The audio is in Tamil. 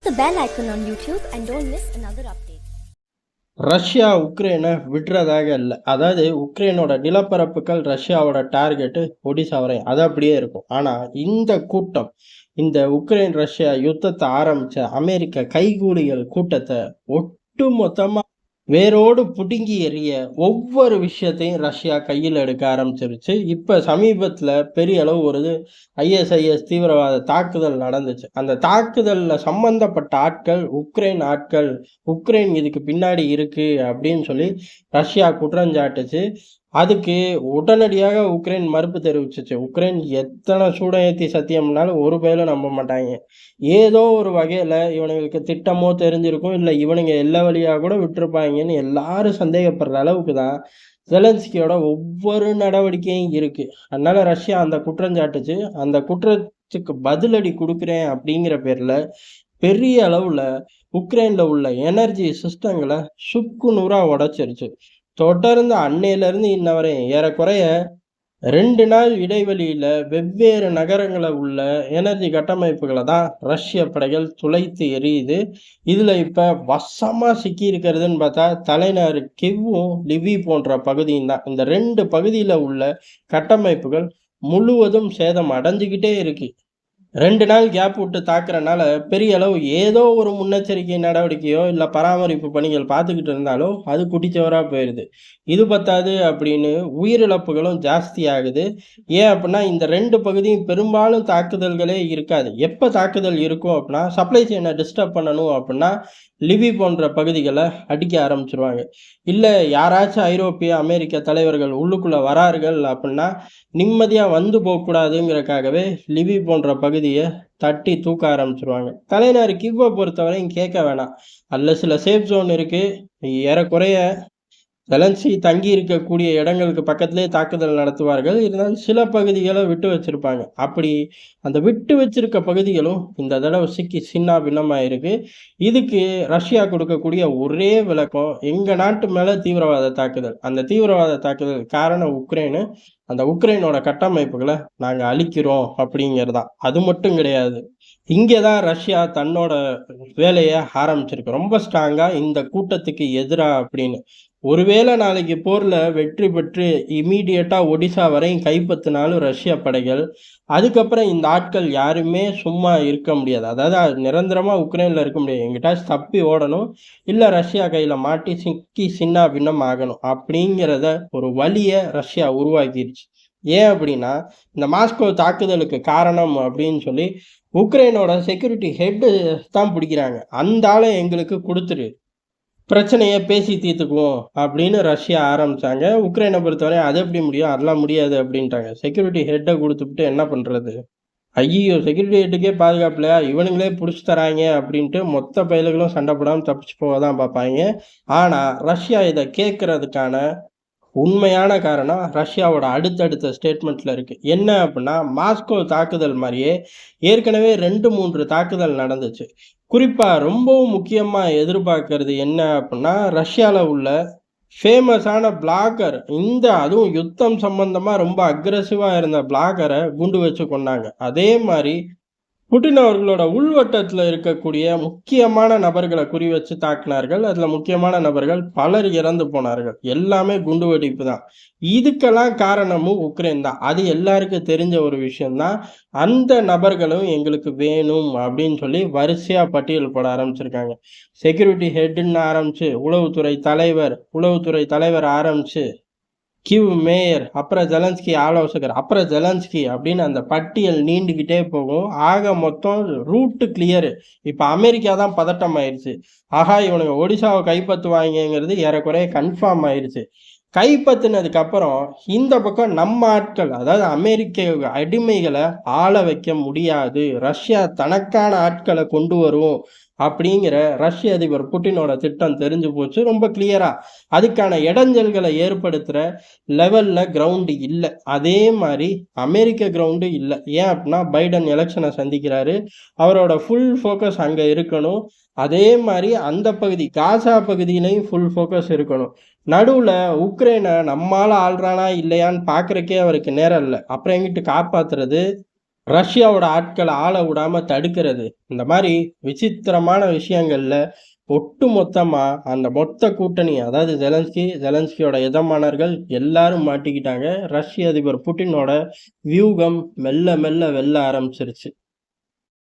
the bell icon on YouTube and don't miss another update. Russia உக்ரைனை விடுறதாக இல்லை. அதாவது உக்ரைனோட நிலப்பரப்புகள் ரஷ்யாவோட டார்கெட்டு ஒடிசா வரை அது அப்படியே இருக்கும். ஆனால் இந்த கூட்டம், இந்த உக்ரைன் ரஷ்யா யுத்தத்தை ஆரம்பித்த அமெரிக்க கைகூலிகள் கூட்டத்தை ஒட்டு மொத்தமாக வேரோடு புடுங்கி எறிய ஒவ்வொரு விஷயத்தையும் ரஷ்யா கையில் எடுக்க ஆரம்பிச்சிருச்சு. இப்போ சமீபத்தில் பெரிய அளவு ஒரு ஐஎஸ்ஐஎஸ் தீவிரவாத தாக்குதல் நடந்துச்சு. அந்த தாக்குதலில் சம்பந்தப்பட்ட ஆட்கள், உக்ரைன் இதுக்கு பின்னாடி இருக்கு அப்படின்னு சொல்லி ரஷ்யா குற்றஞ்சாட்டுச்சு. அதுக்கு உடனடியாக உக்ரைன் மறுப்பு தெரிவிச்சிச்சு. உக்ரைன் எத்தனை சூடம் ஏற்றி சத்தியம்னாலும் ஒரு பேரும் நம்ப மாட்டாங்க. ஏதோ ஒரு வகையில் இவனுங்களுக்கு திட்டமோ தெரிஞ்சிருக்கும், இல்லை இவனுங்க எல்லா வழியாக கூட விட்டுருப்பாங்கன்னு எல்லாரும் சந்தேகப்படுற அளவுக்கு தான் ஜெலன்ஸ்கியோட ஒவ்வொரு நடவடிக்கையும் இருக்குது. அதனால ரஷ்யா அந்த குற்றஞ்சாட்டுச்சு. அந்த குற்றத்துக்கு பதிலடி கொடுக்குறேன் அப்படிங்கிற பேரில் பெரிய அளவில் உக்ரைனில் உள்ள எனர்ஜி சிஸ்டங்களை சுக்கு நூறாக உடைச்சிருச்சு. தொடர்ந்து அன்னையிலேருந்து இன்ன வரை ஏறக்குறைய 2 நாள் இடைவெளியில் வெவ்வேறு நகரங்களில் உள்ள எனர்ஜி கட்டமைப்புகளை தான் ரஷ்ய படைகள் துளைத்து எரியுது. இதில் இப்போ வசமாக சிக்கி இருக்கிறதுன்னு பார்த்தா தலைநகர் கிவ்வும் லிவி போன்ற பகுதியும் தான். இந்த 2 பகுதியில் உள்ள கட்டமைப்புகள் முழுவதும் சேதம் அடைஞ்சிக்கிட்டே இருக்கு. 2 நாள் கேப் விட்டு தாக்குறனால பெரிய அளவு ஏதோ ஒரு முன்னெச்சரிக்கை நடவடிக்கையோ இல்லை பராமரிப்பு பணிகள் பார்த்துக்கிட்டு இருந்தாலும் அது குட்டிச்சவராக போயிடுது. இது பத்தாது அப்படின்னு உயிரிழப்புகளும் ஜாஸ்தி ஆகுது. ஏன் அப்படின்னா இந்த 2 பகுதியும் பெரும்பாலும் தாக்குதல்களே இருக்காது. எப்போ தாக்குதல் இருக்கும் அப்படின்னா சப்ளை செயினை டிஸ்டர்ப் பண்ணணும் அப்படின்னா லிவி போன்ற பகுதிகளை அடிக்க ஆரம்பிச்சிருவாங்க. இல்லை யாராச்சும் ஐரோப்பிய அமெரிக்க தலைவர்கள் உள்ளுக்குள்ளே வரார்கள் அப்படின்னா நிம்மதியாக வந்து போகக்கூடாதுங்கிறக்காகவே லிவி போன்ற பகுதியை தட்டி தூக்க ஆரம்பிச்சிருவாங்க. தலைநகர் கிவ்வை பொறுத்தவரையும் கேட்க வேணாம். அதில் சில சேஃப் ஜோன் இருக்குது. ஏறக்குறைய ஜெலன்ஸ்கி தங்கி இருக்கக்கூடிய இடங்களுக்கு பக்கத்திலே தாக்குதல் நடத்துவார்கள். இருந்தாலும் சில பகுதிகளை விட்டு வச்சிருப்பாங்க. அப்படி அந்த விட்டு வச்சிருக்க பகுதிகளும் இந்த தடவை சிக்கி சின்ன பின்னமாயிருக்கு. இதுக்கு ரஷ்யா கொடுக்கக்கூடிய ஒரே விளக்கம் எங்கள் நாட்டு மேலே தீவிரவாத தாக்குதல். அந்த தீவிரவாத தாக்குதல் காரணம் உக்ரைனு. அந்த உக்ரைனோட கட்டமைப்புகளை நாங்கள் அழிக்கிறோம் அப்படிங்கிறதான். அது மட்டும் கிடையாது. இங்கே தான் ரஷ்யா தன்னோட வேலையை ஆரம்பிச்சிருக்கு ரொம்ப ஸ்ட்ராங்காக இந்த கூட்டத்துக்கு எதிராக அப்படின்னு. ஒருவேளை நாளைக்கு போரில் வெற்றி பெற்று இமீடியட்டாக ஒடிசா வரையும் கைப்பற்றினாலும் ரஷ்ய படைகள், அதுக்கப்புறம் இந்த ஆட்கள் யாருமே சும்மா இருக்க முடியாது. அதாவது நிரந்தரமாக உக்ரைனில் இருக்க முடியாது. எங்கிட்டாச்சும் தப்பி ஓடணும், இல்லை ரஷ்யா கையில் மாட்டி சிக்கி சின்ன பின்னம் ஆகணும் அப்படிங்கிறத ஒரு வழியை ரஷ்யா உருவாக்கிடுச்சு. ஏன் அப்படின்னா இந்த மாஸ்கோ தாக்குதலுக்கு காரணம் அப்படின்னு சொல்லி உக்ரைனோட செக்யூரிட்டி ஹெட்டு தான் பிடிக்கிறாங்க. அந்த ஆளை எங்களுக்கு கொடுத்துரு, பிரச்சனையை பேசி தீர்த்துக்குவோம் அப்படின்னு ரஷ்யா ஆரம்பித்தாங்க. உக்ரைனை பொறுத்தவரை அது எப்படி முடியும், அதெல்லாம் முடியாது அப்படின்ட்டாங்க. செக்யூரிட்டி ஹெட்டை கொடுத்துட்டு என்ன பண்ணுறது? ஐயோ, செக்யூரிட்டி ஹெட்டுக்கே பாதுகாப்புலையா, இவனுங்களே பிடிச்சி தராங்க அப்படின்ட்டு மொத்த பயல்களும் சண்டை போடாமல் தப்பிச்சு போக தான் பார்ப்பாங்க. ஆனால் ரஷ்யா இதை கேட்கறதுக்கான உண்மையான காரணம் ரஷ்யாவோட அடுத்தடுத்த ஸ்டேட்மெண்ட்டில் இருக்குது. என்ன அப்படின்னா மாஸ்கோ தாக்குதல் மாதிரியே ஏற்கனவே 2-3 தாக்குதல் நடந்துச்சு. குறிப்பாக ரொம்பவும் முக்கியமாக எதிர்பார்க்கறது என்ன அப்படின்னா ரஷ்யாவில் உள்ள ஃபேமஸான பிளாகர், அதுவும் யுத்தம் சம்பந்தமாக ரொம்ப அக்ரெசிவாக இருந்த பிளாகரை குண்டு வச்சு கொண்டாங்க. அதே மாதிரி புட்டின் அவர்களோட உள்வட்டத்தில் இருக்கக்கூடிய முக்கியமான நபர்களை குறி வச்சு தாக்கினார்கள். அதில் முக்கியமான நபர்கள் பலர் இறந்து போனார்கள். எல்லாமே குண்டு வெடிப்பு தான். இதுக்கெல்லாம் காரணமும் உக்ரைன் தான். அது எல்லாருக்கும் தெரிஞ்ச ஒரு விஷயம்தான். அந்த நபர்களும் எங்களுக்கு வேணும் அப்படின்னு சொல்லி வரிசையாக பட்டியல் போட ஆரம்பிச்சிருக்காங்க. செக்யூரிட்டி ஹெட்டுன்னு ஆரம்பிச்சு உளவுத்துறை தலைவர் ஆரம்பிச்சு கிவ் மேயர், அப்புறம் ஜெலன்ஸ்கி ஆலோசகர், அப்புறம் ஜெலன்ஸ்கி அப்படின்னு அந்த பட்டியல் நீண்டுக்கிட்டே போகும். ஆக மொத்தம் ரூட்டு கிளியரு. இப்போ அமெரிக்கா தான் பதட்டம் ஆயிடுச்சு. ஆகா, இவனுங்க ஒடிசாவை கைப்பற்றுவாங்கிறது ஏறக்குறைய கன்ஃபார்ம் ஆயிடுச்சு. கைப்பற்றினதுக்கு அப்புறம் இந்த பக்கம் நம்ம ஆட்கள், அதாவது அமெரிக்க அடிமைகளை ஆள வைக்க முடியாது, ரஷ்யா தனக்கான ஆட்களை கொண்டு வரும் அப்படிங்கிற ரஷ்ய அதிபர் புட்டினோட திட்டம் தெரிஞ்சு போச்சு ரொம்ப கிளியரா. அதுக்கான இடைஞ்சல்களை ஏற்படுத்துகிற லெவலில் கிரவுண்டு இல்லை. அதே மாதிரி அமெரிக்க கிரவுண்டு இல்லை. ஏன் அப்படின்னா பைடன் எலெக்ஷனை சந்திக்கிறாரு. அவரோட ஃபுல் ஃபோக்கஸ் அங்கே இருக்கணும். அதே மாதிரி அந்த பகுதி காசா பகுதியிலையும் ஃபுல் ஃபோக்கஸ் இருக்கணும். நடுவில் உக்ரைனை நம்மால் ஆள்றானா இல்லையான்னு பார்க்குறக்கே அவருக்கு நேரம் இல்லை. அப்புறம் எங்கிட்டு காப்பாற்றுறது? ரஷ்யாவோட ஆட்களை ஆள விடாம தடுக்கிறது. இந்த மாதிரி விசித்திரமான விஷயங்கள்ல ஒட்டுமொத்தமா அந்த மொத்த கூட்டணி, அதாவது ஜெலன்ஸ்கியோட எஜமானர்கள் எல்லாரும் மாட்டிக்கிட்டாங்க. ரஷ்ய அதிபர் புட்டினோட வியூகம் மெல்ல மெல்ல வெல்ல ஆரம்பிச்சிருச்சு.